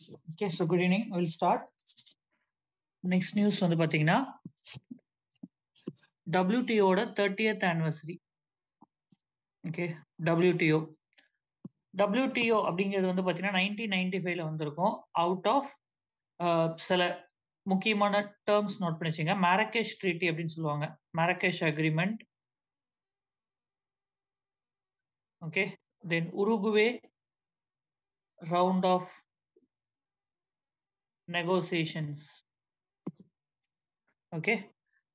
Okay, so good evening. We'll start. Next news வந்து பாத்தீங்கன்னா WTO ஓட 30th anniversary. Okay, WTO. WTO அப்படிங்கிறது வந்து பாத்தீங்கன்னா 1995ல வந்திருக்கும். அவுட் ஆஃப் சில முக்கியமான டேர்ம்ஸ் நோட் பண்ணி வச்சுங்க. மாரகேஷ் ட்ரீட்டி அப்படின்னு சொல்லுவாங்க. Marrakesh agreement. Okay, then Uruguay round of negotiations. Okay,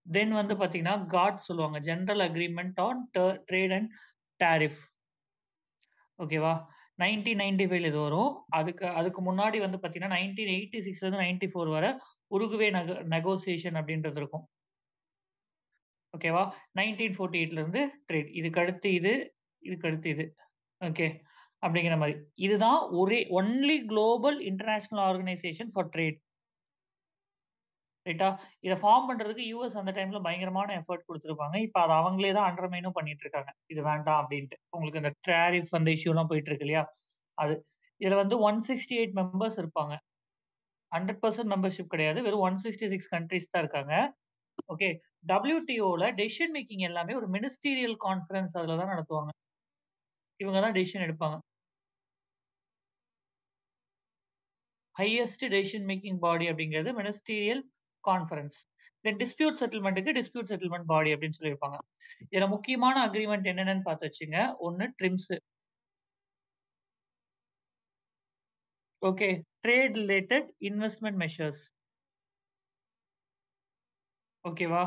then வந்து பாத்தீங்கன்னா காட் சொல்லுவாங்க. General agreement on trade and tariff. ஓகேவா, 1995ல இது வரும். அதுக்கு முன்னாடி வந்து பாத்தீங்கன்னா 1986ல இருந்து 94 வரை உருகுவே நெகோசியேஷன் அப்படின்றது இருக்கும். ஓகேவா, 1948ல இருந்து ட்ரேட். இதுக்கு அடுத்து இது. ஓகே, அப்படிங்கிற மாதிரி. இதுதான் only global international organisation for trade. ரைட்டா, இதை ஃபார்ம் பண்றதுக்கு யூஎஸ் அந்த டைம்ல பயங்கரமான எஃபர்ட் கொடுத்துருப்பாங்க. இப்ப அதை அவங்களே தான் அண்டர்மைனும் பண்ணிட்டு இருக்காங்க. இது வேண்டாம் அப்படின்ட்டு. உங்களுக்கு இந்த டாரிஃப் அந்த இஷ்யூ எல்லாம் போயிட்டு இருக்கு இல்லையா, அது. இதுல வந்து 168 மெம்பர்ஸ் இருப்பாங்க. 100% மெம்பர்ஷிப் கிடையாது. வெறும் 166 கண்ட்ரிஸ் தான் இருக்காங்க. ஓகே, WTOல டெசிஷன் மேக்கிங் எல்லாமே ஒரு மினிஸ்டீரியல் கான்ஃபரன்ஸ் அதுல தான் நடத்துவாங்க. இவங்க தான் டெசிஷன் எடுப்பாங்க. ஹையஸ்ட் டெசிஷன் மேக்கிங் பாடி அப்படிங்கிறது மினிஸ்டீரியல் கான்ஃபரன்ஸ். தென் டிஸ்பியூட் செட்டில்மெண்ட்டுக்கு டிஸ்பியூட் செட்டில்மெண்ட் பாடி அப்படின்னு சொல்லியிருப்பாங்க. இதுல முக்கியமான அக்ரிமெண்ட் என்னென்னு பார்த்து வச்சுங்க. ஒன்னு trims. Okay, trade related investment measures. ஓகேவா,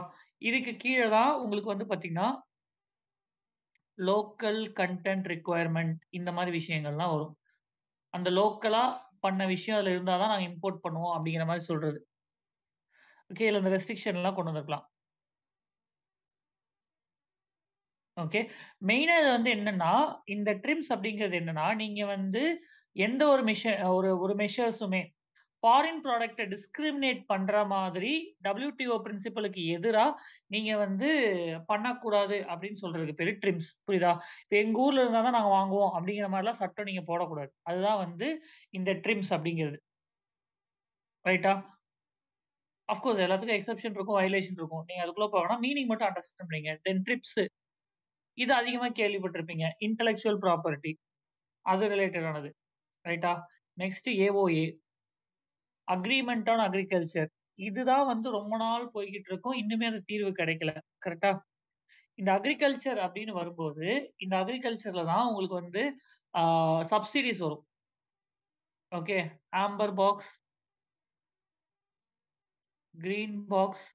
இதுக்கு கீழே தான் உங்களுக்கு வந்து பாத்தீங்கன்னா லோக்கல் கண்டென்ட் ரிக்குவயர்மெண்ட் இந்த மாதிரி விஷயங்கள்லாம் வரும். அந்த லோக்கலா பண்ண விஷயம் அதுல இருந்தாதான் நாங்க இம்போர்ட் பண்ணுவோம் அப்படிங்கிற மாதிரி சொல்றது. ஓகே, இதுல இந்த ரெஸ்ட்ரிக்ஷன் எல்லாம் கொண்டு வந்திருக்கலாம். ஓகே, மெயினா இது வந்து என்னன்னா, இந்த ட்ரிம்ஸ் அப்படிங்கிறது என்னன்னா, நீங்க வந்து எந்த ஒரு மெஷர்ஸுமே ஃபாரின் ப்ராடக்ட்ட டிஸ்கிரிமினேட் பண்ற மாதிரி WTO பிரின்சிபலுக்கு எதிரா நீங்க வந்து பண்ணக்கூடாது அப்படின்னு சொல்றதுக்கு பேரு ட்ரிம்ஸ். புரியுதா? இப்ப எங்க ஊர்ல இருந்தா தான் நாங்க வாங்குவோம் அப்படிங்கிற மாதிரிலாம் சட்டம் நீங்க போடக்கூடாது. அதுதான் வந்து இந்த ட்ரிம்ஸ் அப்படிங்கிறது. ரைட்டா? ஆஃப் கோர்ஸ் எல்லாத்துக்கும் எக்செப்ஷன் இருக்கும், வயலேஷன் இருக்கும். நீங்க அதுக்குள்ள போக வேணாம். மீனிங் மட்டும் அண்டர்ஸ்டாண்ட் பண்ணிங்க. தென் ட்ரிப்ஸ். இது அதிகமா கேள்விப்பட்டிருப்பீங்க. Intellectual property. அது ரிலேட்டட் ஆனது. ரைட்டா? Next AOA. Agreement on agriculture. இதுதான் வந்து ரொம்ப நாள் போய்க்கிட்டு இருக்கும். இன்னுமே அது தீர்வு கிடைக்கல. கரெக்ட்டா? இந்த அக்ரிகல்ச்சர் அப்படின்னு வரும்போது, இந்த அக்ரிகல்ச்சர்ல தான் உங்களுக்கு வந்து ஆ சப்சிடிஸ் வரும். Okay. Amber box, green box,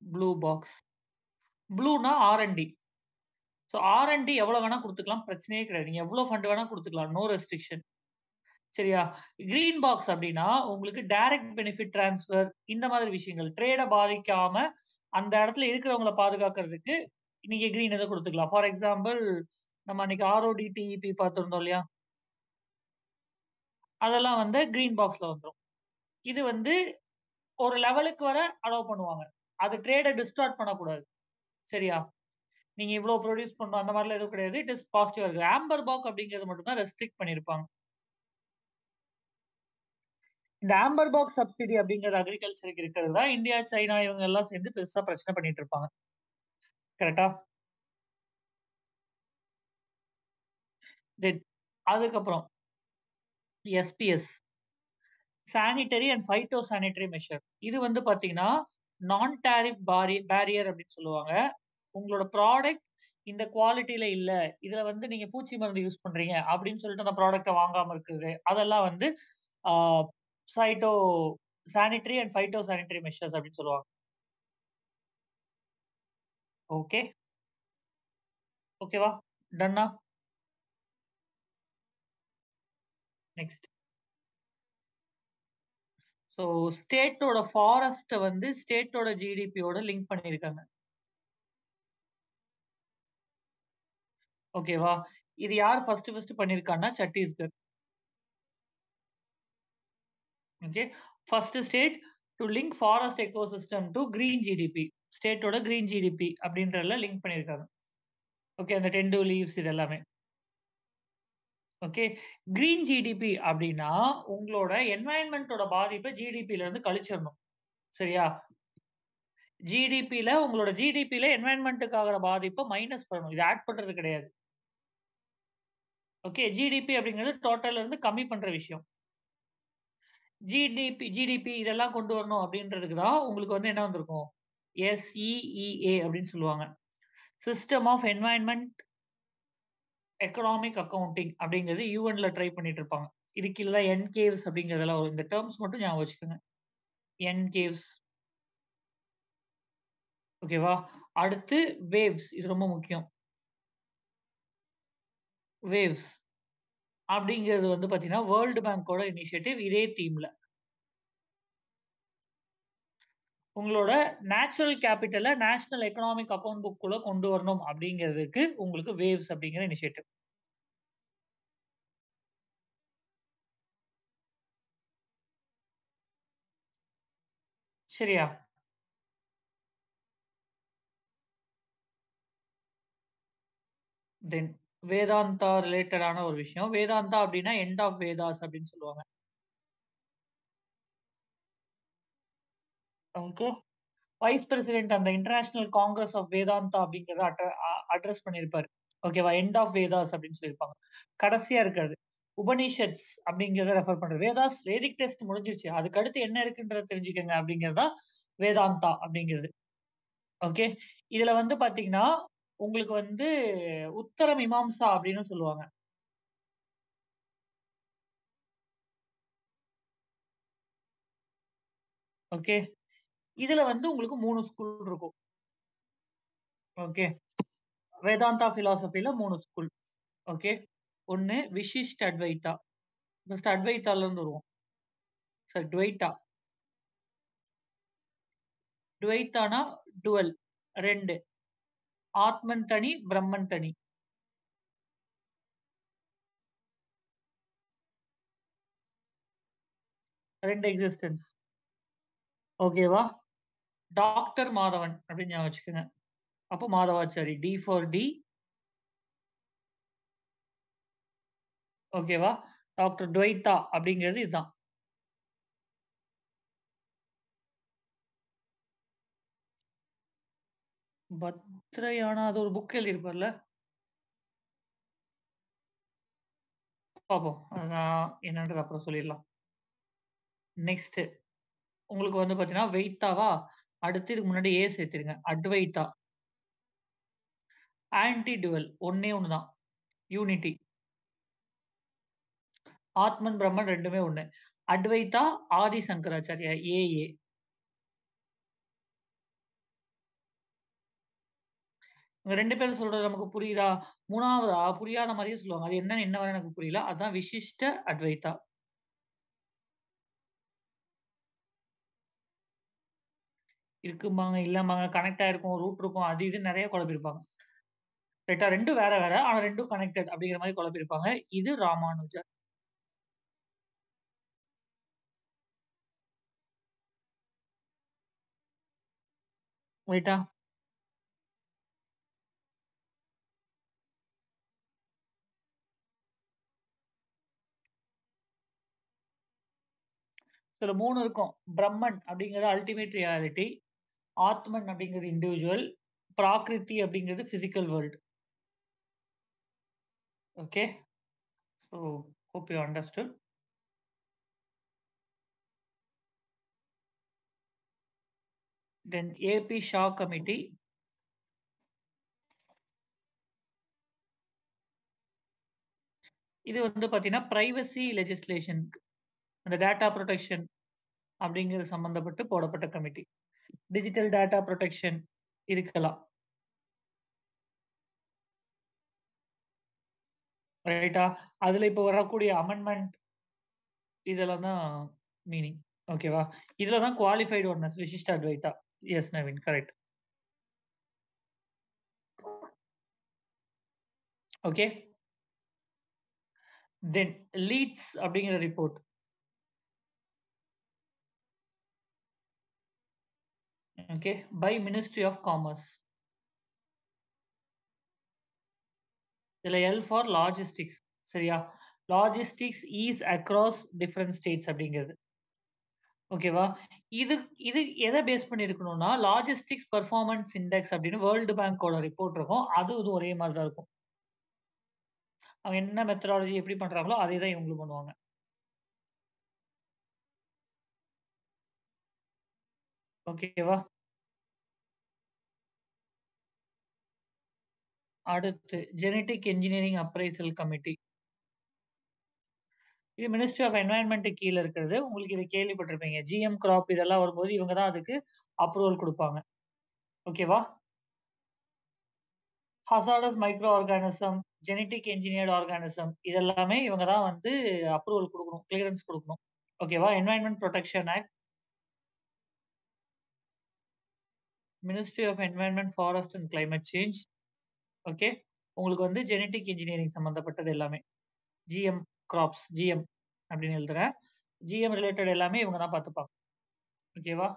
blue box. ப்ளூனா R&D. சோ R&D எவ்வளவு வேணா குடுத்துக்கலாம். பிரச்சனையே கிடையாது. நீங்க எவ்வளவு ஃபண்ட் வேணா குடுத்துக்கலாம். No restriction. சரியா? கிரீன் பாக்ஸ் அப்படின்னா, உங்களுக்கு டைரக்ட் பெனிஃபிட் டிரான்ஸ்ஃபர் இந்த மாதிரி விஷயங்கள். ட்ரேட பாதிக்காம அந்த இடத்துல இருக்கிறவங்கள பாதுகாக்கிறதுக்கு நீங்க கிரீன் இத குடுத்துக்கலாம். ஃபார் எக்ஸாம்பிள் நம்ம அன்னைக்கு RODTEP பார்த்திருந்தோம் இல்லையா? அதெல்லாம் வந்து கிரீன் பாக்ஸ்ல வந்துரும். இது வந்து ஒரு லெவலுக்கு வர அலோவ் பண்ணுவாங்க. அது ட்ரேட டிஸ்டார்ட் பண்ணக்கூடாது. சரியா? நீங்க இவ்ளோ புரொடியூஸ் பண்ணணும் அந்த மாரிலாம் எதுவும் கிடையாது. இட் இஸ் பாசிட்டிவா இருக்கு. ஆம்பர் பாக் அப்படிங்கிறது மட்டும் தான் ரெஸ்ட்ரிக்ட் பண்ணியிருப்பாங்க. இந்த ஆம்பர் பாக்ஸ் சப்சிடி அப்படிங்கிறது அக்ரிகல்ச்சருக்கு இருக்கிறது தான் இந்தியா, சைனா இவங்க எல்லாம் சேர்ந்து பெருசா பிரச்சனை பண்ணிட்டு இருப்பாங்க. கரெக்ட்டா? தென் அதுக்கப்புறம் SPS. Sanitary and phyto sanitary measure. இது வந்து பார்த்தீங்கன்னா, நான் டாரிஃப் பேரியர் அப்படின்னு சொல்லுவாங்க. உங்களோட ப்ராடக்ட் இந்த குவாலிட்டில இல்ல. இதுல வந்து நீங்க பூச்சி மருந்து யூஸ் பண்றீங்க அப்படின்னு சொல்லிட்டு அந்த ப்ராடக்ட்ட வாங்காம இருக்குது. அதெல்லாம் வந்து ஆ phytosanitary and phytosanitary measures அப்படின்னு சொல்லுவாங்க. ஓகே. ஓகேவா? டன்னா? நெக்ஸ்ட். ஸோ ஸ்டேட்டோட ஃபாரஸ்ட்ட வந்து ஸ்டேட்டோட GDPயோட லிங்க் பண்ணியிருக்காங்க. ஓகேவா? இது யார் ஃபர்ஸ்ட் பண்ணியிருக்கான்னா Chhattisgarh. Okay. First state to link forest ecosystem to green GDP. ஸ்டேட்டோட கிரீன் GDP அப்படின்றதுல லிங்க் பண்ணியிருக்காங்க. ஓகே. அந்த 10 லீவ்ஸ் இது எல்லாமே. ஓகே. கிரீன் ஜிடிபி அப்டின்னா, உங்களோட என்வைரன்மென்ட்டோட பாதிப்ப ஜிடிபில இருந்து கழிச்சிரணும். சரியா? உங்களோட ஜிடிபில என்வைரன்மென்ட்க்கு ஆகுற பாதிப்ப மைனஸ் பண்ணணும். இத ஆட் பண்றது கிடையாது. ஓகே. ஜிடிபி அப்படிங்கிறது டோட்டல்ல இருந்து கம்மி பண்ற விஷயம். ஜிடிபி இதெல்லாம் கொண்டு வரணும் அப்படின்றதுக்கு தான் உங்களுக்கு வந்து என்ன வந்திருக்கும்? SEEA அப்படின்னு சொல்லுவாங்க. System of environment economic accounting அப்படிங்கிறது யுஎன்ல ட்ரை பண்ணிட்டு இருப்பாங்க. இதுக்கு கீழ தான் என்கேவ்ஸ் அப்படிங்கிறதெல்லாம் வரும். இந்த டெர்ம்ஸ் மட்டும் ஞாபகம் வச்சுக்கோங்க. என்கேவ்ஸ் ஓகேவா? அடுத்து வேவ்ஸ். இது ரொம்ப முக்கியம். வேவ்ஸ் அப்படிங்கிறது வந்து பார்த்தீங்கன்னா, வேர்ல்ட் பேங்கோட இனிஷியேட்டிவ் இதே தீம்ல. உங்களோட நேச்சுரல் கேப்பிட்டல நேஷனல் எக்கனாமிக் அக்கவுண்ட் புக்குள்ள கொண்டு வரணும் அப்படிங்கிறதுக்கு உங்களுக்கு வேவ்ஸ் அப்படிங்கிற இனிஷியேட்டிவ். சரியா? தென் வேதாந்தா ரிலேட்டடான ஒரு விஷயம். வேதாந்தா அப்படின்னா எண்ட் ஆஃப் வேதாஸ் அப்படின்னு சொல்லுவாங்க. ஓகே. வைஸ் பிரசிடென்ட் அந்த இன்டர்நேஷனல் காங்கிரஸ் ஆஃப் வேதாந்தா அப்படிங்கிறத அட்ரஸ் பண்ணியிருப்பாரு. ஓகேவா? எண்ட் ஆஃப் வேதாஸ் அப்படின்னு சொல்லியிருப்பாங்க. கடைசியா இருக்கிறது. உபனிஷத்ஸ் அப்படிங்கிறத ரெஃபர் பண்றது. வேதிக் டெஸ்ட் முடிஞ்சிருச்சு. அதுக்கு அடுத்து என்ன இருக்குன்றத தெரிஞ்சுக்கங்க அப்படிங்கிறது தான் வேதாந்தா அப்படிங்கிறது. ஓகே. இதுல வந்து பாத்தீங்கன்னா, உங்களுக்கு வந்து உத்தர மீமாம்சா அப்படின்னு சொல்லுவாங்க. ஓகே. இதுல வந்து உங்களுக்கு 3 ஸ்கூல் இருக்கும். ஓகே. வேதாந்தா பிலாசபில 3 ஸ்கூல். ஓகே. 1 விசிஷ்ட அத்வைதா. ஃபர்ஸ்ட் அத்வைதால இருந்து வருவோம். சாரி துவைதா. துவைதானா டுவல் 2. ஆத்மன் தனி, பிரம்மன் தனி. 2 எக்ஸிஸ்டன்ஸ். ஓகேவா? டாக்டர் மாதவன் அப்படின்னு ஞாபகம் வச்சுக்கங்க. அப்போ மாதவாச்சாரி. D for D. ஓகேவா? டாக்டர் துவைதா அப்படிங்கிறது இதுதான். பத்ரயானா அது ஒரு புக் எழுதியிருப்பார்ல? பாப்போம். நான் என்னன்றது அப்புறம் சொல்லிடலாம். நெக்ஸ்ட் உங்களுக்கு வந்து பார்த்தீங்கன்னா, வெய்த்தாவா? அடுத்து இதுக்கு முன்னாடி ஏ சேர்த்துருங்க. அட்வைத்தா. ஆன்டி டூவல் ஒண்ணே ஒண்ணு தான். யூனிட்டி. ஆத்மன், பிரம்மன் 2மே ஒண்ணு. அட்வைத்தா, ஆதி சங்கராச்சாரியா ஏஏ. இவங்க 2 பேரும் சொல்றது நமக்கு புரியுதா? 3வதா புரியாத மாரியே சொல்லுவாங்க. அது என்னன்னு இன்ன வரை எனக்கு புரியல. அதான் விசிஷ்ட அட்வைத்தா. இருக்கும்பாங்க, இல்லம்பாங்க, கனெக்ட் ஆயிருக்கும், ரூட் இருக்கும். அது இதுன்னு நெறைய குழப்பியிருப்பாங்க. ரைட்டா 2ம் வேற வேற. ஆனா 2ம் கனெக்டட் அப்படிங்கிற மாரி குழப்பியிருப்பாங்க. இது ராமானுஜர். ரைட்டா? இதுல 3 இருக்கும். பிரம்மன் அப்படிங்கிறது அல்டிமேட் ரியாலிட்டி. ஆத்மன் அப்படிங்கிறது இண்டிவிஜுவல். பிராக்ரிதி அப்படிங்கிறது physical world. Okay. So hope you understood. Then AP Shah Committee. இது வந்து பார்த்தீங்கன்னா, பிரைவசி லெஜிஸ்லேஷன் அந்த டேட்டா புரொடெக்ஷன் அப்படிங்கிறது சம்பந்தப்பட்டு போடப்பட்ட கமிட்டி. டிஜிட்டல் டேட்டா புரொடெக்ஷன் இருக்கலாம். ரைட்டா? அதுல இப்ப வரக்கூடிய அமெண்ட்மென்ட் இதெல்லாம் தான் மீனிங். ஓகேவா? இதுல தான் qualified oneness Vishishta Advaita. Yes Naveen correct. Okay. Then LEADS அப்படிங்கிற report. Okay. By ministry of commerce. இதுல எல் ஃபார் லாஜிஸ்டிக்ஸ். சரியா? Logistics is across different states அப்படிங்கிறது. ஓகேவா? இது இது எத பேஸ் பண்ணி இருக்கணும்னா, லாஜிஸ்டிக்ஸ் பெர்ஃபார்மன்ஸ் இண்டெக்ஸ் அப்படின்னு வேர்ல்டு பேங்கோட ரிப்போர்ட் இருக்கும். அது இது ஒரே மாரி தான் இருக்கும். அவங்க என்ன மெத்தடாலஜி எப்படி பண்றாங்களோ, அதே தான் இவங்களும் பண்ணுவாங்க. ஓகேவா? அடுத்து ஜெனடிக் என்ஜினியரிங் அப்ரைசல் கமிட்டி. இது மினிஸ்ட்ரி ஆஃப் என்வைரன்மென்ட் கீழ இருக்கிறது. உங்களுக்கு இத கேள்விப்பட்டிருப்பீங்க. ஜிஎம் கிராப் இதெல்லாம் வரும்போது இவங்க தான் அதுக்கு அப்ரூவல் குடுப்பாங்க. ஓகேவா? Hazardous micro organism, genetic engineered organism இதெல்லாமே இவங்க தான் வந்து அப்ரூவல் குடுக்கணும். கிளியரன்ஸ் குடுக்கணும். ஓகேவா? Environment protection act, ministry of environment, forest and climate change. Okay. உங்களுக்கு வந்து ஜெனடிக் என்ஜினியரிங் சம்மந்தப்பட்டது எல்லாமே. ஜிஎம் கிராப்ஸ், ஜிஎம் அப்படின்னு எழுதுறேன். ஜிஎம் ரிலேட்டட் எல்லாமே இவங்க தான் பார்த்துப்பாங்க. ஓகேவா?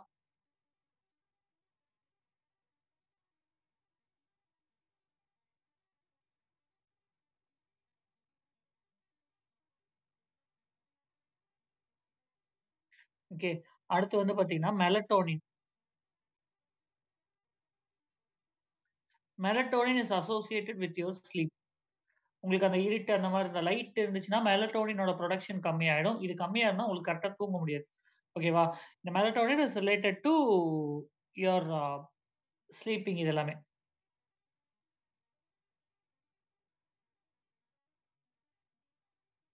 ஓகே. அடுத்து வந்து பார்த்தீங்கன்னா, melatonin. Melatonin is associated with your sleep. உங்களுக்கு அந்த இருட்டு அந்த மாரி இந்த லைட் இருந்துச்சுன்னா, மெலட்டோனினோட புரொடக்ஷன் கம்மியாயிடும். இது கம்மியா இருந்தா உங்களுக்கு கரெக்ட்டா தூங்க முடியாது. ஓகேவா? இந்த melatonin is related two your sleeping இது எல்லாமே.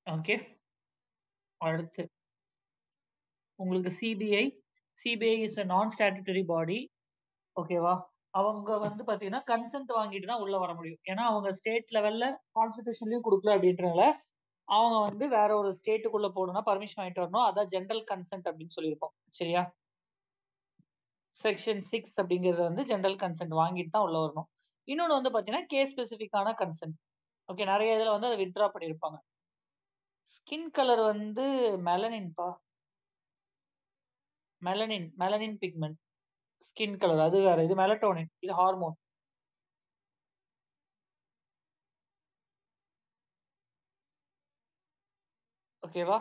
ஓகே. அடுத்து உங்களுக்கு சிபிஐ. சிபிஐ இஸ் அ நான் ஸ்டாட்யூட்டரி பாடி. ஓகேவா? அவங்க வந்து பார்த்தீங்கன்னா, கன்சென்ட் வாங்கிட்டு தான் உள்ள வர முடியும். ஏன்னா, அவங்க ஸ்டேட் லெவல்ல கான்ஸ்டிடியூஷன்லயும் குடுக்கல அப்படின்றனால, அவங்க வந்து வேற ஒரு ஸ்டேட்டுக்குள்ள போணும்னா பர்மிஷன் வாங்கிட்டு வரணும். அதான் ஜெனரல் கன்சென்ட் அப்படின்னு சொல்லியிருக்கோம். சரியா? செக்ஷன் 6 அப்படிங்கிறது வந்து ஜெனரல் கன்சென்ட் வாங்கிட்டு தான் உள்ள வரணும். இன்னொன்னு வந்து பார்த்தீங்கன்னா, கேஸ் ஸ்பெசிஃபிக்கான கன்சென்ட். ஓகே. நெறைய இதுல வந்து அத வித்ட்ரா பண்ணியிருப்பாங்க. ஸ்கின் கலர் வந்து மெலனின்பா. Melanin melanin pigment. Skin colour அது வேற. இது மெலட்டோனின். இது ஹார்மோன். ஓகேவா?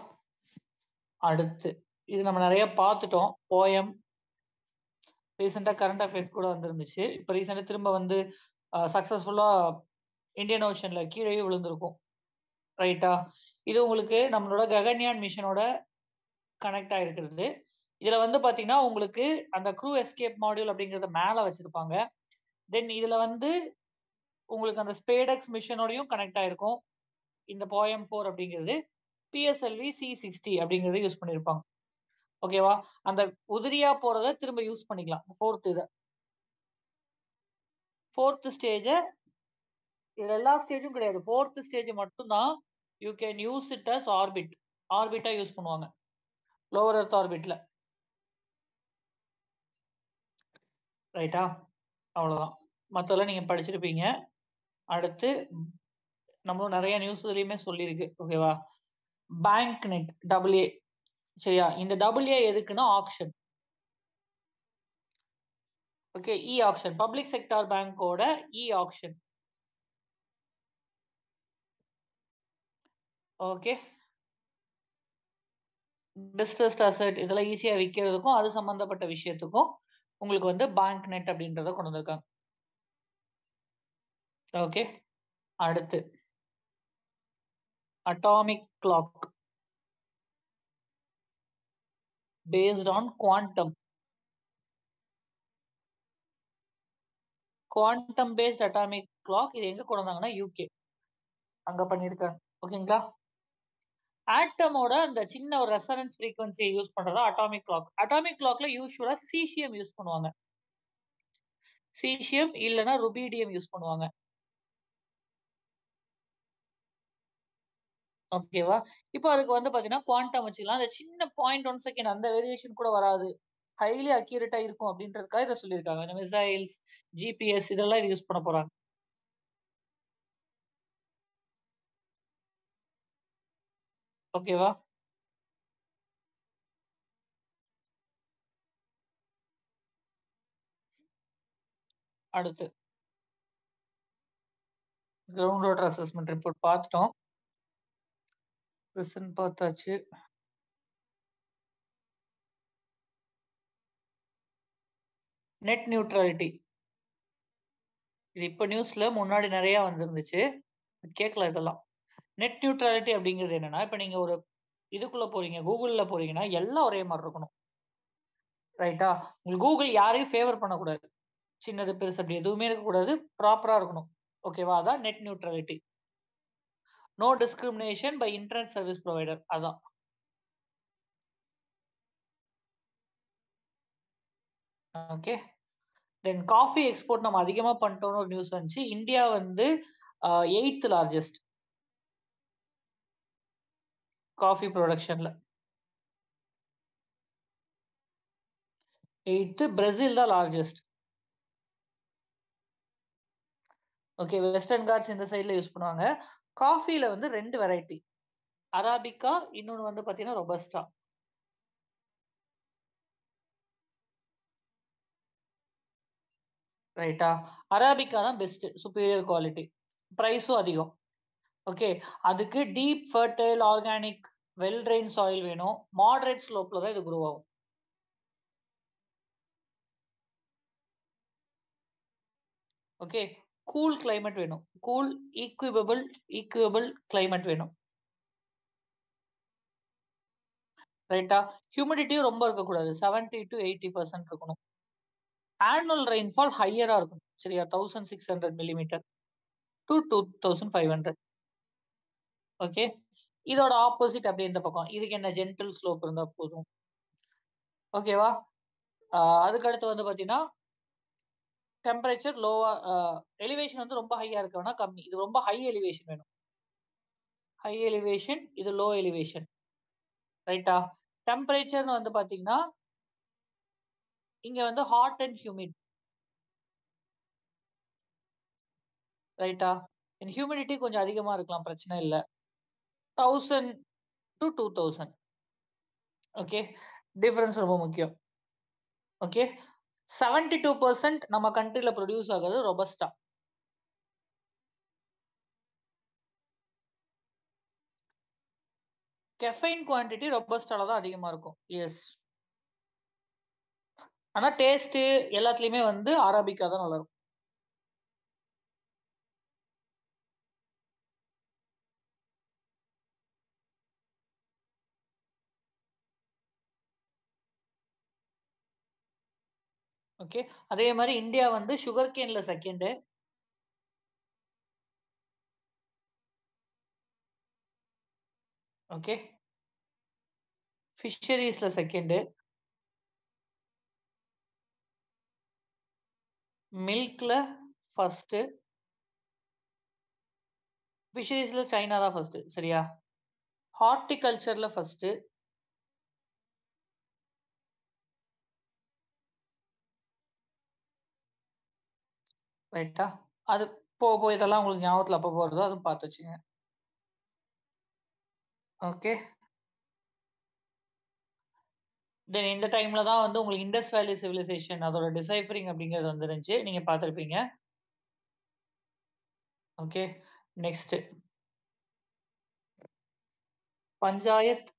அடுத்து இது நம்ம நெறைய பார்த்துட்டோம். போயம், ரீசென்ட்டா கரண்ட் அஃபேர்ஸ் கூட வந்திருந்துச்சு. இப்ப ரீசென்ட்டா திரும்ப வந்து சக்சஸ்ஃபுல்லா இந்தியன் ஓஷன்ல கீழயே விழுந்திருக்கும். ரைட்டா? இது உங்களுக்கு நம்மளோட ககன்யான் மிஷனோட கனெக்ட் ஆயிருக்கிறது. இதுல வந்து பார்த்தீங்கன்னா, உங்களுக்கு அந்த க்ரூ எஸ்கேப் மாடியூல் அப்படிங்கிறத மேல வச்சிருப்பாங்க. தென் இதுல வந்து உங்களுக்கு அந்த ஸ்பேடெக்ஸ் மிஷனோடையும் கனெக்ட் ஆயிருக்கும். இந்த போயம் 4 அப்படிங்கிறது. பிஎஸ்எல்வி சி60 அப்படிங்கிறத யூஸ் பண்ணியிருப்பாங்க. ஓகேவா? அந்த உதிரியா போறத திரும்ப யூஸ் பண்ணிக்கலாம். 4த் இத. 4த் ஸ்டேஜ இதுல எல்லா ஸ்டேஜும் கிடையாது. 4த் ஸ்டேஜ் மட்டும் தான் you can use it as orbit. ஆர்பிட்டா யூஸ் பண்ணுவாங்க. லோவர் எர்த் ஆர்பிட்ல. ரைட்டா? அவ்வளோதான். மத்ததெல்லாம் நீங்க படிச்சிருப்பீங்க. அடுத்து நம்மளும் நெறைய நியூஸ்லயுமே சொல்லியிருக்கு. ஓகேவா? Bank net AA. சரியா? இந்த AA எதுக்குன்னா action. Okay. Action. Public sector பேங்கோட ஆக்ஷன். ஓகே. டிஸ்ட்ரெஸ்ட் அசெட் இதெல்லாம் ஈஸியா விக்கிறதுக்கும், அது சம்பந்தப்பட்ட விஷயத்துக்கும் உங்களுக்கு வந்து பேங்க் நெட் அப்படின்றத கொண்டு வந்திருக்காங்க. ஓகே. அடுத்து atomic clock based on quantum. Quantum based atomic clock இது எங்க கொண்டு வந்தாங்கன்னா யுகே. அங்க பண்ணியிருக்காங்க. ஓகேங்களா? ஆட்டமோட அந்த சின்ன ஒரு ரெசோனன்ஸ் ஃப்ரீக்வென்சிய யூஸ் பண்றது தான் அட்டாமிக் கிளாக். அட்டாமிக் கிளாக்ல யூசுவலா சீசியம் யூஸ் பண்ணுவாங்க. சீசியம் இல்லன்னா ருபீடியம் யூஸ் பண்ணுவாங்க. ஓகேவா? இப்போ அதுக்கு வந்து பார்த்தீங்கன்னா, குவாண்டம் வச்சுக்கலாம். அந்த சின்ன 0.1 செகண்ட் அந்த வேரியேஷன் கூட வராது. ஹைலி அக்யூரேட்டா இருக்கும் அப்டின்றதுக்காக இத சொல்லியிருக்காங்க. இந்த மிசைல்ஸ், ஜிபிஎஸ் இதெல்லாம் இது யூஸ் பண்ண போறாங்க. ஓகேவா? அடுத்து கிரவுண்ட் வாட்டர் அசஸ்மென்ட் ரிப்போர்ட் பார்த்துட்டோம். பிரசன்ட் பார்த்தாச்சு. Net neutrality. இது இப்ப நியூஸ்ல முன்னாடி நெறைய வந்திருந்துச்சு. கேட்கலாம் இதெல்லாம். நெட் நியூட்ரலிட்டி அப்படிங்கிறது என்னன்னா, இப்ப நீங்க ஒரு இதுக்குள்ள போறீங்க. Googleல போறீங்கன்னா, எல்லாம் ஒரே மாரி இருக்கணும். ரைட்டா? உங்களுக்கு Google யாரையும் ஃபேவர் பண்ணக்கூடாது. சின்னது, பெருசு அப்படி எதுவுமே இருக்கக்கூடாது. ப்ராப்பரா இருக்கணும். ஓகேவா? அதான் net neutrality. No discrimination by internet service provider. அதான். ஓகே. தென் காஃபி எக்ஸ்போர்ட் நம்ம அதிகமா பண்ணிட்டோம்னு ஒரு நியூஸ் வந்துச்சு. இந்தியா வந்து 8த் லார்ஜஸ்ட் காஃபி புரொடக்ஷன்ல. 8த் பிரேசில் தான் லார்ஜஸ்ட். ஓகே. வெஸ்டர்ன் காட்ஸ் இந்த சைடுல யூஸ் பண்ணுவாங்க. காஃபில வந்து 2 வெரைட்டி. அராபிகா, இன்னொன்னு வந்து பார்த்தீங்கன்னா ரொபஸ்டா. ரைட்டா? அராபிகா தான் பெஸ்ட். Superior quality. பிரைஸும் அதிகம். ஓகே. அதுக்கு deep fertile organic well train soil வேணும். மாடரேட் ஸ்லோப்ல தான் இது குரோ ஆகும். ஓகே. கூல் கிளைமேட் வேணும். கூல் ஈக்வியபிள் கிளைமேட் வேணும். ரைட்டா? ஹியூமிடிட்டியும் ரொம்ப இருக்கக்கூடாது. 70-80% இருக்கணும். ஆனுவல் ரெயின்ஃபால் ஹையரா இருக்கணும். சரியா? 1600 மில்லிமீட்டர் டூ 2500. ஓகே. இதோட ஆப்போசிட் அப்படியே இந்த பக்கம். இதுக்கு என்ன ஜென்டில் ஸ்லோப் இருந்தா போதும். ஓகேவா? அதுக்கு அடுத்து வந்து பார்த்தீங்கன்னா, டெம்பரேச்சர் லோவா எலிவேஷன் வந்து ரொம்ப ஹையா இருக்க வேணாம், கம்மி. இது ரொம்ப ஹை எலிவேஷன் வேணும். ஹை எலிவேஷன், இது லோ எலிவேஷன். ரைட்டா? டெம்பரேச்சர்ன்னு வந்து பார்த்தீங்கன்னா, இங்க வந்து ஹாட் அண்ட் ஹியூமிட். ரைட்டா? ஹியூமிடிட்டி கொஞ்சம் அதிகமா இருக்கலாம். பிரச்சனை இல்ல. 1000 டூ 2000. ஓகே. டிஃபரன்ஸ் ரொம்ப முக்கியம். ஓகே. 72% நம்ம கண்ட்ரில புரொடியூஸ் ஆகுறது ரொபஸ்டா. கெஃபைன் குவான்டிட்டி ரொபஸ்டால தான் அதிகமா இருக்கும். எஸ். ஆனா டேஸ்ட் எல்லாத்துலயுமே வந்து அரபிக்கா தான் நல்லாருக்கும். ஓகே. அதே மாரி இந்தியா வந்து சுகர் கேன்ல 2ண்டு. ஓகே. ஃபிஷரீஸ்ல 2ண்டு. மில்க்ல 1. ஃபிஷரீஸ்ல சைனா தான் 1. சரியா? ஹார்டிகல்ச்சர்ல 1. ரைட்டா? அது போக போக இதெல்லாம் உங்களுக்கு ஞாபகத்துல அப்பப்போ வருதோ அதுவும் பார்த்து வச்சுக்கங்க. ஓகே. தென் இந்த டைம்ல தான் வந்து உங்களுக்கு இண்டஸ் வேலி சிவிலைசேஷன் அதோட டிசைஃபரிங் அப்படிங்கிறது வந்துருந்துச்சு. நீங்க பார்த்திருப்பீங்க. ஓகே. நெக்ஸ்ட். பஞ்சாயத்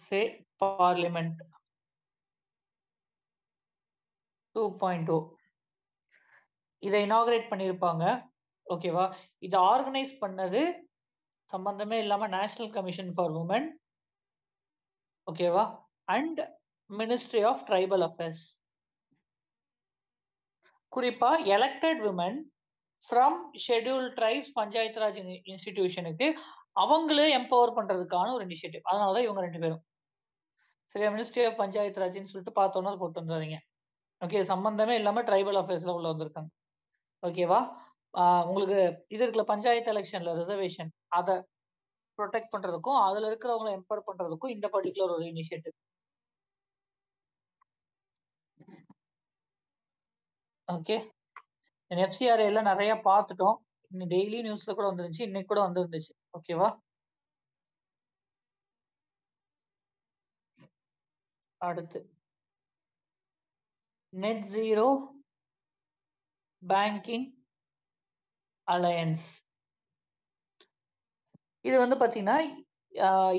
சே பார்லிமென்ட் 2.0. இத இனாகரேட் பண்ணியிருப்பாங்க. ஓகேவா? இத ஆர்கனைஸ் பண்ணது சம்பந்தமே இல்லாம நேஷனல் கமிஷன் ஃபார் வுமன். ஓகேவா? And ministry of tribal affairs. குறிப்பா elected women from scheduled tribes panchayat raj இன்ஸ்டிடியூஷனுக்கு அவங்களே எம்பவர் பண்றதுக்கான ஒரு இனிஷியேட்டிவ். அதனால தான் இவங்க 2 பேரும். சரியா? மினிஸ்ட்ரி ஆஃப் பஞ்சாயத்து ராஜ்ன்னு சொல்லிட்டு பார்த்தோம்னா அத போட்டு வந்துராதீங்க. ஓகே. சம்பந்தமே இல்லாம ட்ரைபல் அஃபேர்ஸ்ல உள்ள வந்திருக்காங்க. ஓகேவா? உங்களுக்கு இது இருக்குல்ல பஞ்சாயத்து எலக்ஷன்ல ரிசர்வேஷன் அத புரொடெக்ட் பண்றதுக்கும், அதுல இருக்கிறவங்கள எம்பவர் பண்றதுக்கும் இந்த பர்ட்டிகுலர் ஒரு இனிஷியேட்டிவ். ஓகே. எஃப்சிஆர்ஏ எல்லாம் நெறைய பார்த்துட்டோம். டெய்லி நியூஸ்ல கூட வந்துருந்துச்சு. இன்னைக்கு கூட வந்திருந்துச்சு. ஓகேவா? அடுத்து நெட் ஜீரோ பேங்கிங் அலையன்ஸ். இது வந்து பார்த்தீங்கன்னா,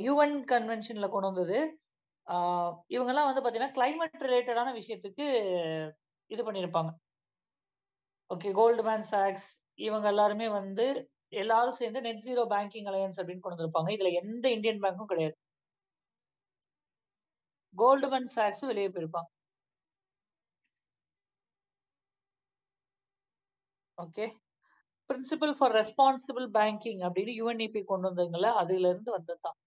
யுஎன் கன்வென்ஷன்ல கொண்டு வந்தது. ஆ இவங்கலாம் வந்து பார்த்தீங்கன்னா, கிளைமேட் ரிலேட்டடான விஷயத்துக்கு இது பண்ணியிருப்பாங்க. ஓகே. கோல்ட்மேன் சாக்ஸ் இவங்க எல்லாருமே வந்து எல்லாரும் சேர்ந்து நெட் ஜீரோ பேங்கிங் அலையன்ஸ் அப்படின்னு கொண்டு வந்திருப்பாங்க. இதுல எந்த இந்தியன் பேங்க்கும் கிடையாது. கோல்ட்மேன் சாக்ஸும் வெளிய போயிருப்பாங்க. Okay. Principle for responsible banking அப்படின்னு யுஎன்இபி கொண்டு வந்ததுங்கல்ல, அதிலிருந்து வந்தது தான்.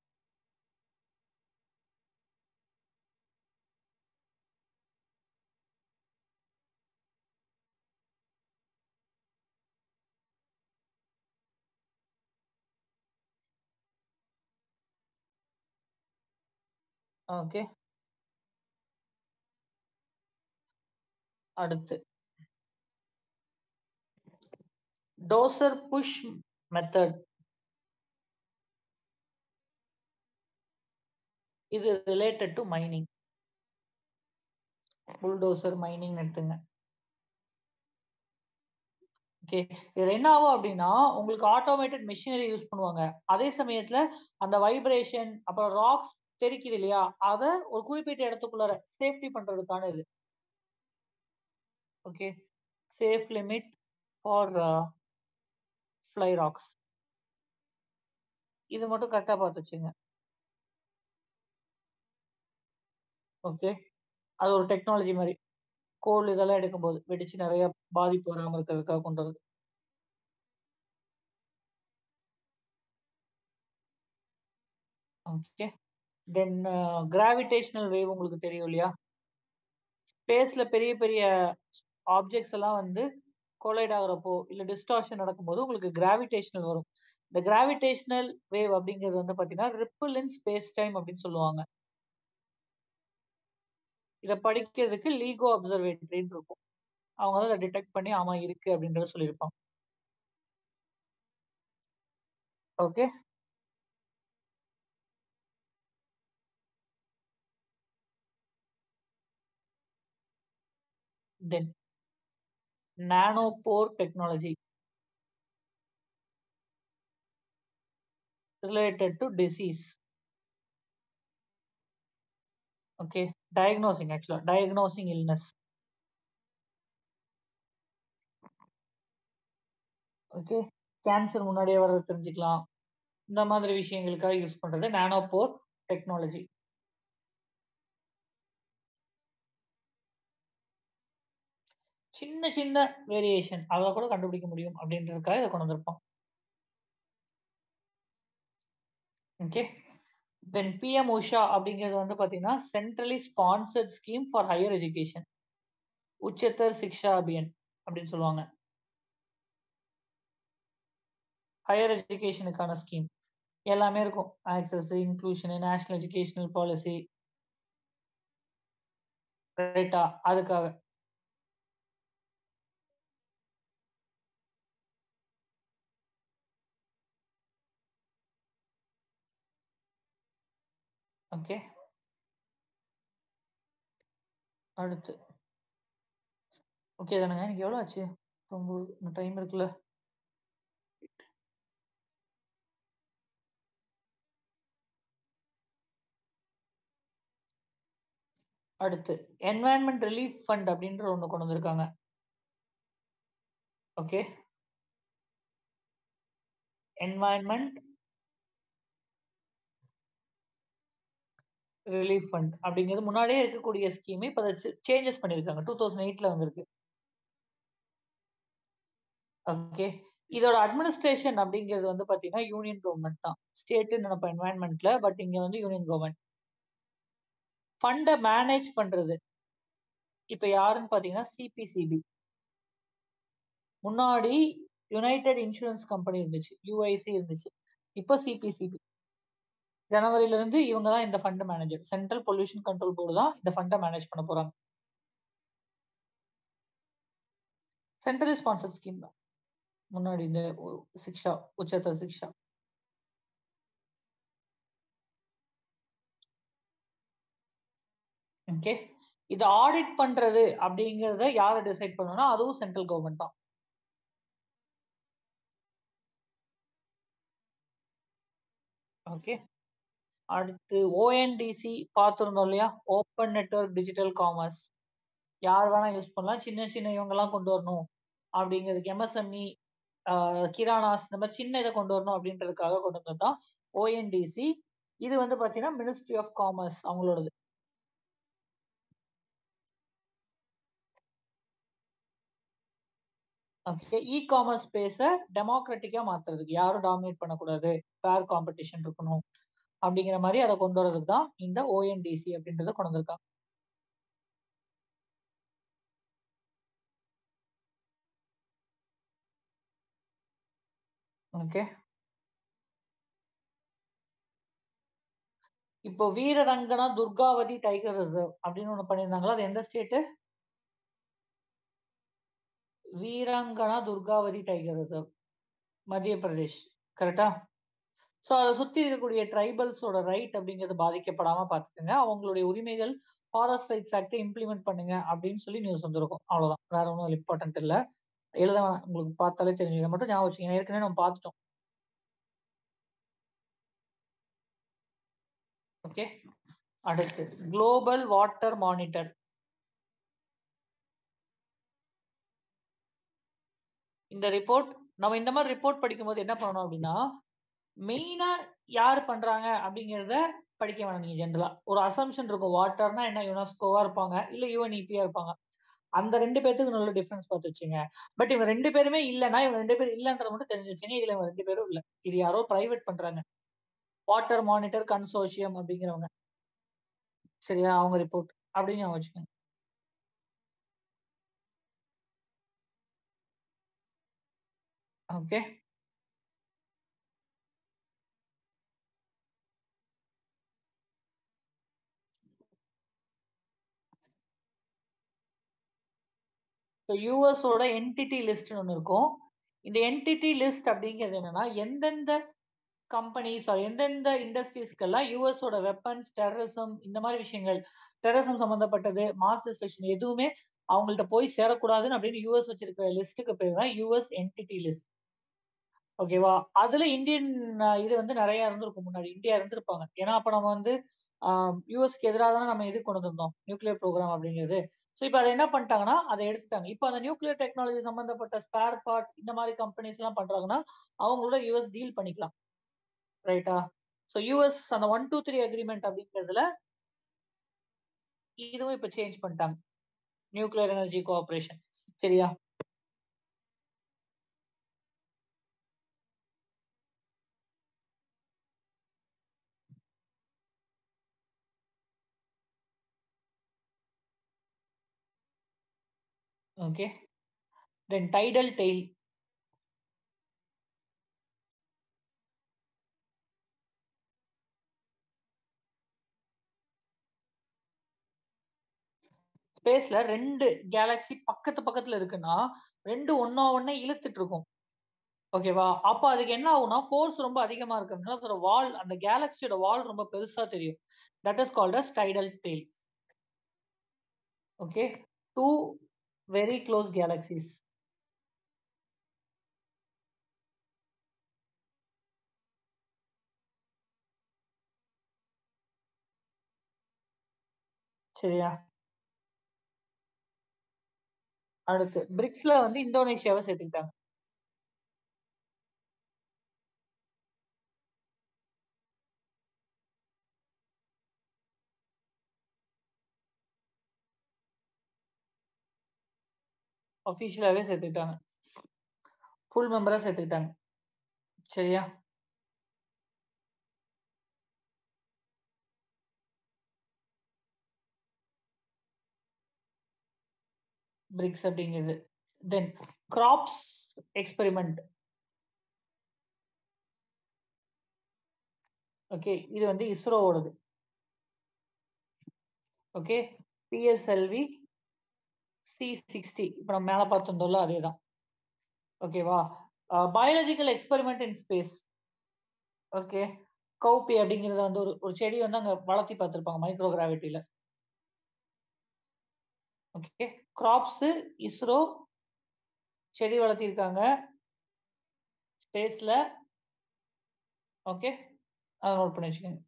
ஓகே. அடுத்து டோசர் புஷ் மெத்தட். இது ரிலேட்டட் டூ மைனிங். புல்டோசர் மைனிங்ன்னு எடுத்துங்க. ஓகே. இதுல என்ன ஆகும் அப்டின்னா, உங்களுக்கு ஆட்டோமேட்டட் மெஷினரி யூஸ் பண்ணுவாங்க. அதே சமயத்துல அந்த வைப்ரேஷன், அப்புறம் ராக்ஸ் தெறிக்குது இல்லையா? அத ஒரு குறிப்பிட்ட இடத்துக்குள்ளார சேஃப்டி பண்றதுக்கான இது. Okay. Safe limit for fly rocks. இது மட்டும் கரெக்ட்டா பார்த்து வச்சுக்கங்க. ஓகே. அது ஒரு டெக்னாலஜி மாரி. கோல் இதெல்லாம் எடுக்கும்போது, வெடிச்சு நெறைய பாதிப்பு வராம இருக்கிறதுக்காக கொண்டு வரது. ஓகே. தென் கிராவிடேஷனல் வேவ் உங்களுக்கு தெரியும் இல்லையா? ஸ்பேஸ்ல பெரிய பெரிய ஆப்ஜெக்ட்ஸ் எல்லாம் வந்து கொலைட் ஆகுறப்போ, இல்ல டிஸ்டார்ஷன் நடக்கும்போது உங்களுக்கு கிராவிடேஷனல் வரும். இந்த கிராவிடேஷனல் வேவ் அப்படிங்கிறது வந்து பார்த்தீங்கன்னா, ரிப்பிள் இன் ஸ்பேஸ் டைம் அப்படின்னு சொல்லுவாங்க. இத படிக்கிறதுக்கு LIGO அப்சர்வேட்டரின்னு இருக்கும். அவங்க தான் அத டிடெக்ட் பண்ணி, ஆமா இருக்கு அப்படின்றத சொல்லியிருப்பாங்க. Okay. Then nano pore technology related to disease. Okay. Diagnosing illness. Okay. Cancer முன்னாடியே வர்றத தெரிஞ்சுக்கலாம். இந்த மாதிரி விஷயங்களுக்காக யூஸ் பண்றது நானோ போர் டெக்னாலஜி. சின்ன சின்ன வேரியேஷன் அத கூட கண்டுபிடிக்க முடியும் அப்படின்றதுக்காக இத கொண்டு வந்திருப்பான். ஓகே. தென் பிஎம் உஷா அப்படிங்கிறது வந்து பார்த்தீங்கன்னா, centrally sponsored scheme for higher education. Uchchatar Shiksha Abhiyan அப்படின்னு சொல்லுவாங்க. ஹையர் எஜுகேஷனுக்கான ஸ்கீம். எல்லாமே இருக்கும். Access, inclusion, national educational policy. ரைட்டா? அதுக்காக. ஓகே. அடுத்து. ஓகே தானங்க. எனக்கு எவ்வளோ ஆச்சு? 9 இன்னும் டைம் இருக்குல்ல. அடுத்து என்வைரன்மென்ட் ரிலீஃப் ஃபண்ட் அப்படின்ற ஒண்ணு கொண்டு வந்திருக்காங்க. ஓகே. என்வைரன்மென்ட் ரிலீஃப் ஃபண்ட் அப்படிங்கிறது முன்னாடியே இருக்கக்கூடிய ஸ்கீம். இப்ப அத சேஞ்சஸ் பண்ணியிருக்காங்க. 2008ல வந்திருக்கு. ஓகே. இதோட அட்மினிஸ்ட்ரேஷன் அப்படிங்கிறது வந்து பார்த்தீங்கன்னா, யூனியன் கவர்ன்மெண்ட் தான். ஸ்டேட்ன்னு நெனப்போம் என்வைரன்மென்ட்ல. பட் இங்க வந்து யூனியன் கவர்ன்மெண்ட். ஃபண்ட மேனேஜ் பண்றது. இப்ப யாருன்னு பார்த்தீங்கன்னா, சிபிசிபி. முன்னாடி யுனைட்டட் இன்சூரன்ஸ் கம்பெனி இருந்துச்சு. யுஐசி இருந்துச்சு. இப்போ சிபிசிபி. ஜனவரில இருந்து இவங்க தான் இந்த fund manager. Central pollution control board தான் இந்த ஃபண்ட மேனேஜ் பண்ண போறாங்க. சென்ட்ரலி ஸ்பான்சர்ட் ஸ்கீம் தான். முன்னாடி இந்த சிக்ஷா, உச்சத்தர் சிக்ஷா. ஓகே. இத ஆடிட் பண்றது அப்படிங்கிறத யாரு டிசைட் பண்ணணும்னா, அதுவும் சென்ட்ரல் கவர்ன்மெண்ட் தான். ஓகே. அடுத்து ஓஎன்டிசி பார்த்திருந்தோம் இல்லையா? Open network digital commerce. யார் வேணா யூஸ் பண்ணலாம். சின்ன சின்ன இவங்கலாம் கொண்டு வரணும் அப்படிங்கிறதுக்கு எம்எஸ்எம்இ, கிரானாஸ் இந்த மாரி சின்ன இத கொண்டு வரணும் அப்படின்றதுக்காக கொண்டு வந்தது தான் ஓஎன்டிசி. இது வந்து பார்த்தீங்கன்னா, மினிஸ்ட்ரி ஆஃப் காமர்ஸ் அவங்களோடது. ஓகே. இ-காமர்ஸ் ஸ்பேஸ டெமோக்ராட்டிக்கா மாத்துறதுக்கு. யாரும் டாமினேட் பண்ணக்கூடாது. ஃபேர் காம்படிஷன் இருக்கணும். அப்படிங்கிற மாரி அத கொண்டு வரதுக்கு தான் இந்த ஓஎன்டிசி அப்படின்றத கொண்டு வந்திருக்காங்க. ஓகே. இப்போ வீரரங்கனா துர்காவதி டைகர் ரிசர்வ் அப்படின்னு ஒண்ணு பண்ணியிருந்தாங்கல்ல. அது எந்த ஸ்டேட்டு? Veerangana Durgavati tiger reserve. மத்திய பிரதேஷ். கரெக்ட்டா? ஸோ அத சுத்தி இருக்கக்கூடிய ட்ரைபல்ஸோட ரைட் அப்படிங்கிறது பாதிக்கப்படாம பார்த்துக்கங்க. அவங்களுடைய உரிமைகள் ஃபாரஸ்ட் ரைட்ஸ் ஆக்ட்ட இம்ப்ளிமெண்ட் பண்ணுங்க அப்படின்னு சொல்லி நியூஸ் வந்திருக்கும். அவ்வளோதான். வேற ஒண்ணும் இம்பார்ட்டன்ட் இல்ல. எழுத வேணாம். உங்களுக்கு பார்த்தாலே தெரியும். இத மட்டும் ஞாபகம் வச்சுக்கங்க. ஏற்கனவே நம்ம பார்த்துட்டோம். ஓகே. அடுத்து குளோபல் வாட்டர் மானிட்டர். இந்த ரிப்போர்ட் நம்ம இந்த மாரி ரிப்போர்ட் படிக்கும்போது என்ன பண்ணணும் அப்டின்னா, மெயினா யார் பண்றாங்க அப்டிங்கிறத படிக்க வேணாம் நீங்க ஜெனரலா. ஒரு அசம்ப்ஷன் இருக்கும். வாட்டர்னா என்ன யுனெஸ்கோவா இருப்பாங்க. இல்ல யுஎன்இபியா இருப்பாங்க. அந்த 2 பேத்துக்கும் நல்ல டிஃபரன்ஸ் பார்த்து வச்சுங்க. பட் இவங்க 2 பேருமே இல்லன்னா, இவங்க 2 பேரும் இல்லன்றத மட்டும் தெரிஞ்சு வச்சுங்க. இதுல இவங்க 2 பேரும் இல்ல. இது யாரோ பிரைவேட் பண்றாங்க. வாட்டர் மானிட்டர் கன்சோர்ஷியம் அப்டிங்கிறவங்க. சரியா? அவங்க ரிப்போர்ட். அப்டின்னு ஞாபகம் வச்சுக்கங்க. ஓகே. இப்போ யுஎஸோட என்டிட்டி லிஸ்ட்ன்னு ஒண்ணு இருக்கும். இந்த என்டிட்டி லிஸ்ட் அப்படிங்கிறது என்னன்னா, எந்தெந்த கம்பெனிஸ் ஆர் எந்தெந்த இண்டஸ்ட்ரீஸ்க்கெல்லாம் யுஎஸோட வெப்பன்ஸ், டெரரிசம் இந்த மாரி விஷயங்கள், டெரரிசம் சம்மந்தப்பட்டது, மாஸ் டிஸ்ட்ரக்ஷன் எதுவுமே அவங்கள்ட்ட போய் சேரக்கூடாதுன்னு அப்படின்னு யுஎஸ் வச்சிருக்கிற லிஸ்ட்டுக்கு பேரு தான் யுஎஸ் என்டிட்டி லிஸ்ட். ஓகேவா? அதுல இந்தியன் இது வந்து நெறைய இருந்திருக்கும் முன்னாடி. இந்தியா இருந்திருப்பாங்க. ஏன்னா, அப்ப நம்ம வந்து அ யுஎஸ்க்கு எதிரா தானே நம்ம இது கொண்டு வந்திருந்தோம். நியூக்ளியர் ப்ரோகிராம் அப்படிங்கிறது. ஸோ, இப்ப அத என்ன பண்ணிட்டாங்கன்னா, அத எடுத்துட்டாங்க. இப்ப அந்த நியூக்ளியர் டெக்னாலஜி சம்மந்தப்பட்ட ஸ்பேர் பார்ட் இந்த மாரி கம்பெனிஸ்லாம் பண்றாங்கன்னா, அவங்களோட யுஎஸ் டீல் பண்ணிக்கலாம். ரைட்டா? ஸோ, யுஎஸ் அந்த 1, 2, 3 அக்ரீமென்ட் அப்படிங்கிறதுல இதுவும் இப்ப சேஞ்ச் பண்ணிட்டாங்க. Nuclear energy cooperation. சரியா? ஓகே. Then tidal tail. ஸ்பேஸ்ல 2 கேலக்ஸி பக்கத்து பக்கத்துல இருக்குன்னா, 2 ஒண்ணா ஒண்ண இழுத்துட்டு இருக்கும். ஓகேவா? அப்ப அதுக்கு என்ன ஆகும்னா, ஃபோர்ஸ் ரொம்ப அதிகமா இருக்கிறதுனால, அதோட வால் அந்த கேலக்ஸியோட வால் ரொம்ப பெருசா தெரியும். That is called as tidal tail. Okay. 2 very close galaxies. சரியா? அடுத்து பிரிக்ஸ்ல வந்து இந்தோனேஷியாவ சேர்த்துக்கிட்டாங்க. ஆஃபிஷியலாவே சேர்த்துக்கிட்டாங்க. ஃபுல் மெம்பரா சேர்த்துக்கிட்டாங்க. சரியா? பிரிக்ஸ் அப்படிங்கிறது. தென் கிராப்ஸ் எக்ஸ்பெரிமென்ட். ஓகே. இது வந்து இஸ்ரோவோடது. ஓகே. பிஎஸ்எல்வி சி60 இப்ப நம்ம மேல பார்த்திருந்தோம்ல அதேதான். ஓகேவா? Biological experiment in space. Okay. Cowpea அப்படிங்கிறத வந்து ஒரு ஒரு செடி வந்து அங்க வளர்த்தி பார்த்திருப்பாங்க மைக்ரோ கிராவிட்டில. ஓகே. கிராப்ஸ் இஸ்ரோ செடி வளர்த்திருக்காங்க ஸ்பேஸ்ல. ஓகே. அத நோட் பண்ணி வச்சுக்கோங்க.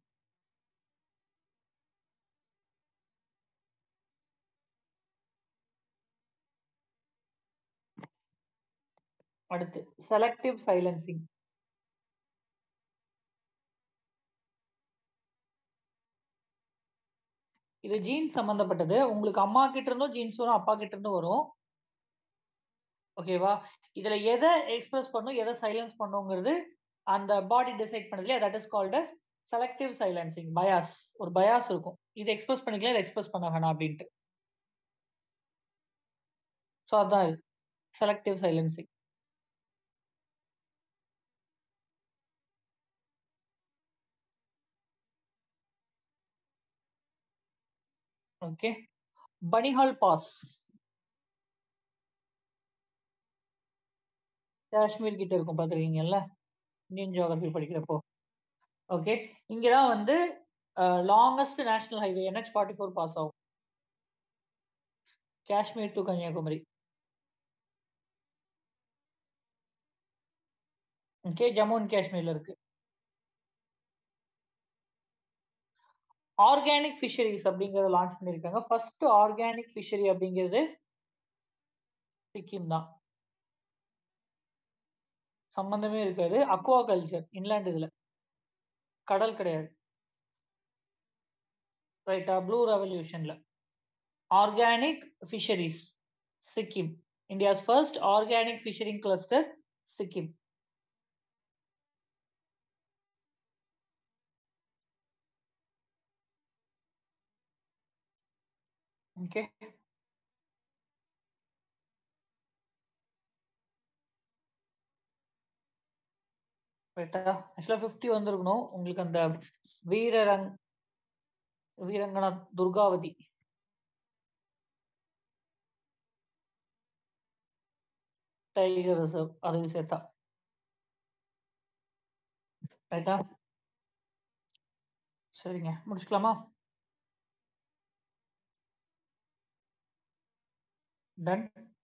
அடுத்து செலக்டிவ் சைலன்சிங். இது ஜீன்ஸ் சம்மந்தப்பட்டது. உங்களுக்கு அம்மா கிட்ட இருந்தும் ஜீன்ஸ் வரும், அப்பா கிட்ட இருந்தும் வரும். ஓகேவா? இதுல எத எக்ஸ்பிரஸ் பண்ணும், எத சைலன்ஸ் பண்ணுங்கிறது அந்த பாடி டிசைட் பண்ணுது இல்லையா? That is called as selective silencing. Bias. ஒரு பயாஸ் இருக்கும். இத எக்ஸ்பிரஸ் பண்ணிக்கலாம், இத எக்ஸ்பிரஸ் பண்ண வேணாம் அப்டின்ட்டு. சோ அதான் இது. Selective silencing. Okay. Banihal pass. Kashmir கிட்ட இருக்கும் பார்த்துருக்கீங்கல்ல? இந்தியன் ஜியோகிராஃபி படிக்கிறப்போ. ஓகே. இங்க தான் வந்து longest national highway NH-44 pass ஆகும். Kashmir to Kanyakumari. Okay. Jammu and காஷ்மீர்ல இருக்கு. ஆர்கானிக் ஃபிஷரிஸ் அப்படிங்கறத லான்ச் பண்ணிருக்காங்க. ஃபர்ஸ்ட் ஆர்கானிக் ஃபிஷரி அப்படிங்கிறது சிக்கிம் தான். சம்பந்தமே இருக்காது. அக்வா கல்ச்சர் இன்லாண்ட் இதுல. கடல் கிடையாது. ரைட்டா? ப்ளூ ரெவல்யூஷன்ல. Organic fisheries Sikkim. India's first organic fishing cluster Sikkim. Okay. ரைட்டா? ஆக்சுவலா 50 வந்திருக்கணும். உங்களுக்கு அந்த வீரரங் வீரங்கனா துர்காவதி டைகர் ரிசர்வ் அது சேர்த்தா. ரைட்டா? சரிங்க. முடிச்சுக்கலாமா? டன்.